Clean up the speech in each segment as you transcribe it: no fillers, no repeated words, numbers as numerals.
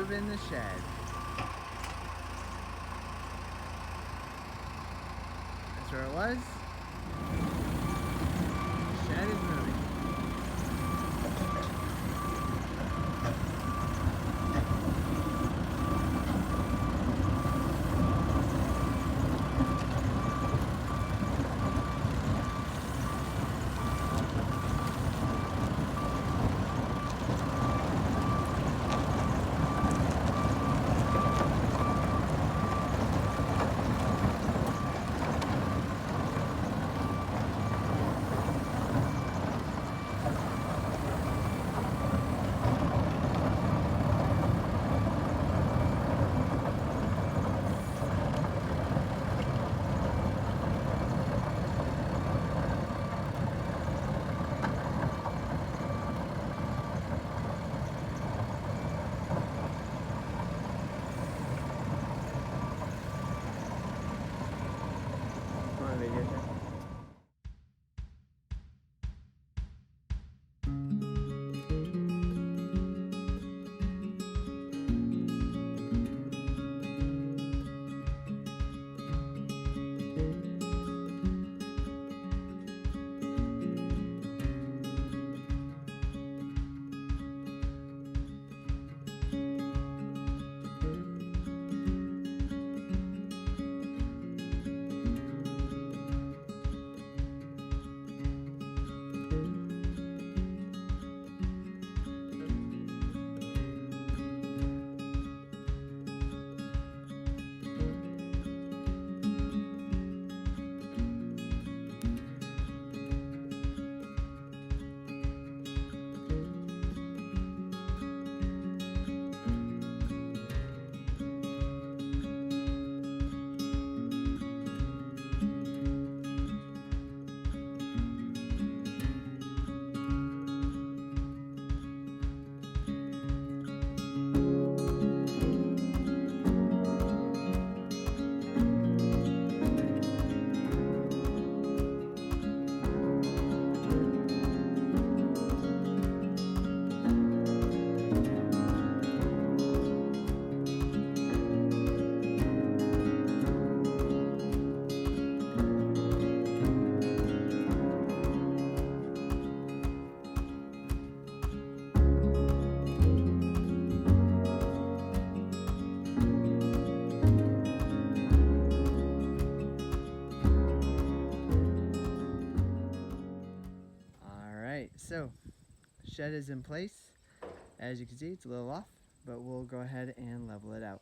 moving the shed. That's where it was. The shed is moving. Come on, video check. So, shed is in place. As you can see, it's a little off, but we'll go ahead and level it out.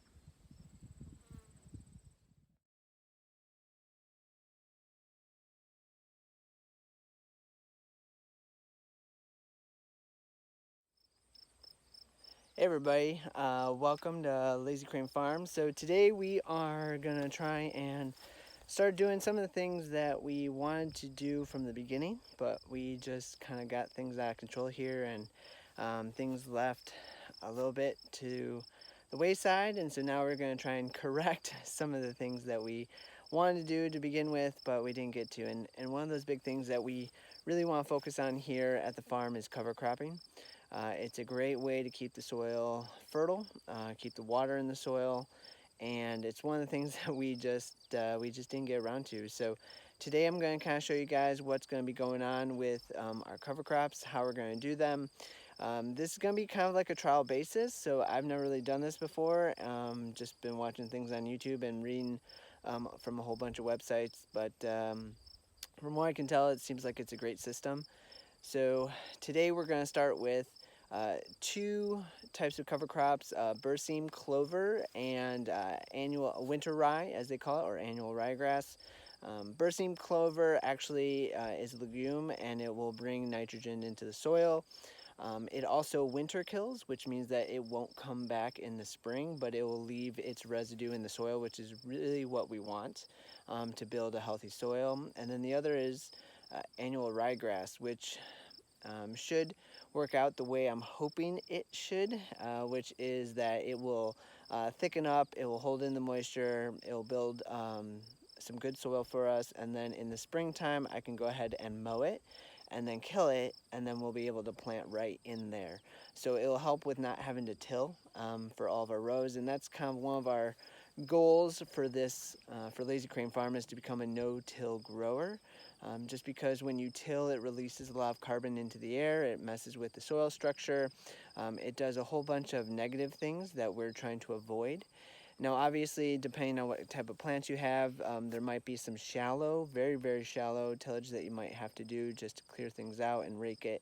Hey everybody, welcome to Lazy Crane Farm. So today we are gonna try and start doing some of the things that we wanted to do from the beginning, but we just kind of got things out of control here, and things left a little bit to the wayside, and so now we're going to try and correct some of the things that we wanted to do to begin with, but we didn't get to. And one of those big things that we really want to focus on here at the farm is cover cropping. It's a great way to keep the soil fertile, keep the water in the soil, and it's one of the things that we just didn't get around to. So today I'm going to kind of show you guys what's going to be going on with our cover crops, how we're going to do them. This is going to be kind of like a trial basis, so I've never really done this before. Just been watching things on YouTube and reading from a whole bunch of websites, but from what I can tell, it seems like it's a great system. So today we're going to start with two types of cover crops, Berseem clover and annual winter rye, as they call it, or annual ryegrass. Berseem clover actually is a legume, and it will bring nitrogen into the soil. It also winter kills, which means that it won't come back in the spring, but it will leave its residue in the soil, which is really what we want to build a healthy soil. And then the other is annual ryegrass, which should work out the way I'm hoping it should, which is that it will thicken up, it will hold in the moisture, it will build some good soil for us, and then in the springtime I can go ahead and mow it, and then kill it, and then we'll be able to plant right in there. So it'll help with not having to till for all of our rows, and that's kind of one of our goals for this for Lazy Crane Farm is to become a no-till grower. Just because when you till, it releases a lot of carbon into the air, it messes with the soil structure, it does a whole bunch of negative things that we're trying to avoid. Now, obviously, depending on what type of plants you have, there might be some shallow, very, very shallow tillage that you might have to do just to clear things out and rake it.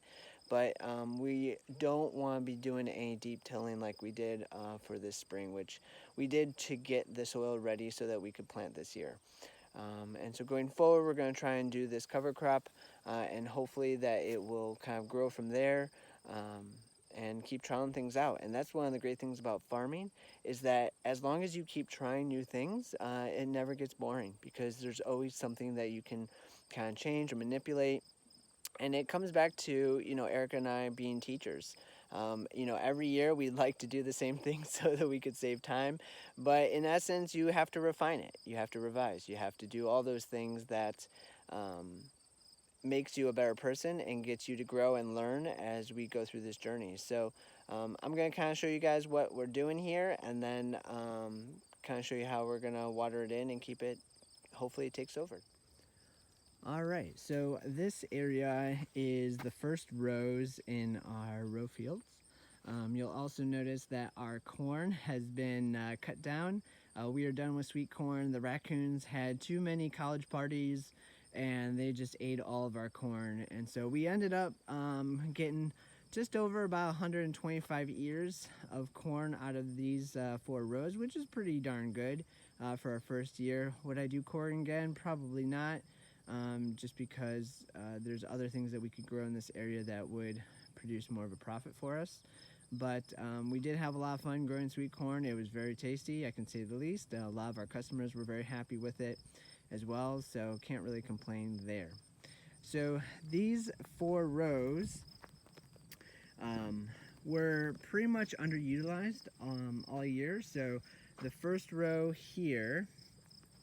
But we don't want to be doing any deep tilling like we did for this spring, which we did to get the soil ready so that we could plant this year. And so going forward, we're going to try and do this cover crop, and hopefully that it will kind of grow from there. And keep trying things out. And that's one of the great things about farming is that as long as you keep trying new things, it never gets boring because there's always something that you can kind of change or manipulate. And it comes back to, Erica and I being teachers. Every year we'd like to do the same thing so that we could save time. But in essence, you have to refine it. You have to revise. You have to do all those things that makes you a better person and gets you to grow and learn as we go through this journey. So I'm going to kind of show you guys what we're doing here, and then kind of show you how we're going to water it in and keep it, hopefully it takes over. All right, so this area is the first rows in our row fields. You'll also notice that our corn has been cut down. We are done with sweet corn. The raccoons had too many college parties and they just ate all of our corn. And so we ended up getting just over about 125 ears of corn out of these 4 rows, which is pretty darn good for our first year. Would I do corn again? Probably not, just because there's other things that we could grow in this area that would produce more of a profit for us. But we did have a lot of fun growing sweet corn. It was very tasty, I can say the least. A lot of our customers were very happy with it as well, so can't really complain there. So these 4 rows were pretty much underutilized all year. So the first row here,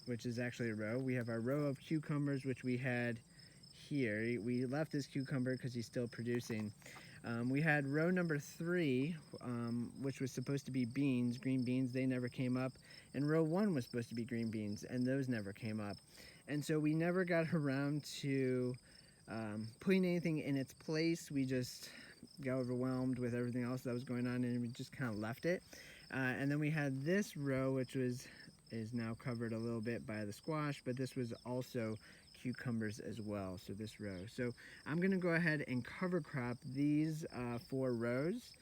which is actually a row, we have our row of cucumbers, which we had here. We left this cucumber because he's still producing. We had row number 3, which was supposed to be beans, green beans. They never came up. And row 1 was supposed to be green beans, and those never came up. And so we never got around to putting anything in its place. We just got overwhelmed with everything else that was going on, and we just kind of left it. And then we had this row, which is now covered a little bit by the squash, but this was also cucumbers as well, so this row. So I'm going to go ahead and cover crop these 4 rows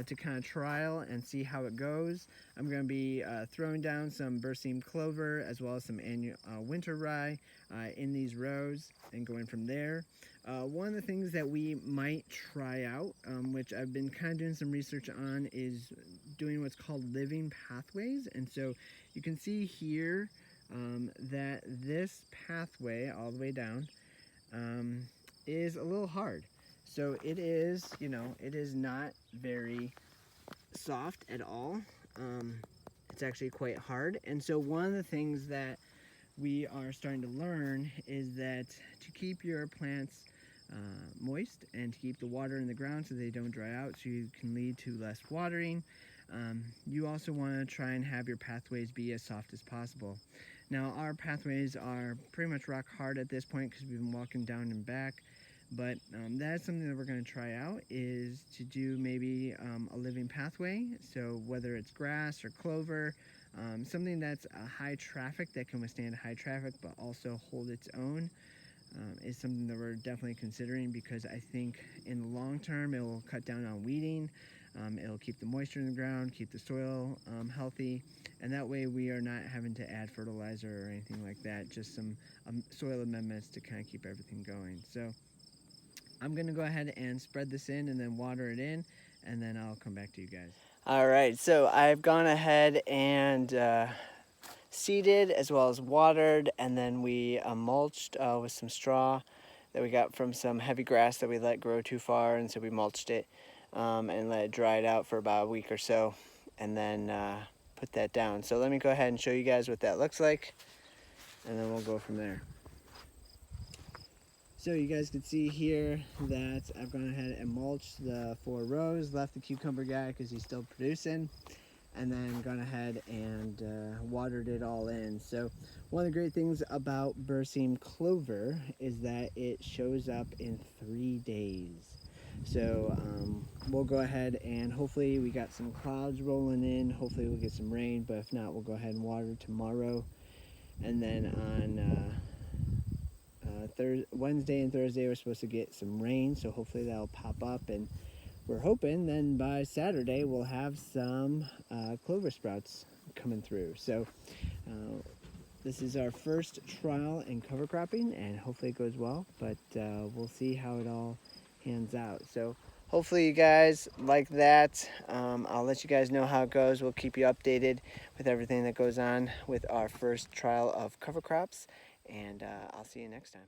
to kind of trial and see how it goes. I'm going to be throwing down some Berseem clover as well as some winter rye in these rows and going from there. One of the things that we might try out, which I've been kind of doing some research on, is doing what's called living pathways. And so you can see here that this pathway all the way down is a little hard. So it is, it is not very soft at all. It's actually quite hard. And so one of the things that we are starting to learn is that to keep your plants moist and to keep the water in the ground so they don't dry out so you can lead to less watering, you also want to try and have your pathways be as soft as possible. Now our pathways are pretty much rock hard at this point because we've been walking down and back, but that's something that we're going to try out, is to do maybe a living pathway. So whether it's grass or clover, something that's high traffic, that can withstand high traffic but also hold its own, is something that we're definitely considering, because I think in the long term it will cut down on weeding. It'll keep the moisture in the ground, keep the soil healthy, and that way we are not having to add fertilizer or anything like that, just some soil amendments to kind of keep everything going. So I'm going to go ahead and spread this in and then water it in, and then I'll come back to you guys. All right, so I've gone ahead and seeded as well as watered, and then we mulched with some straw that we got from some heavy grass that we let grow too far, and so we mulched it and let it dry it out for about a week or so, and then put that down. So let me go ahead and show you guys what that looks like, and then we'll go from there. So you guys can see here that I've gone ahead and mulched the 4 rows, left the cucumber guy because he's still producing, and then gone ahead and watered it all in. So one of the great things about Berseem clover is that it shows up in 3 days. So we'll go ahead and hopefully we got some clouds rolling in. Hopefully we'll get some rain, but if not, we'll go ahead and water tomorrow. And then on Wednesday and Thursday we're supposed to get some rain, so hopefully that'll pop up, and we're hoping then by Saturday we'll have some clover sprouts coming through. So this is our first trial in cover cropping, and hopefully it goes well, but we'll see how it all hands out. So hopefully you guys like that. I'll let you guys know how it goes. We'll keep you updated with everything that goes on with our first trial of cover crops, and I'll see you next time.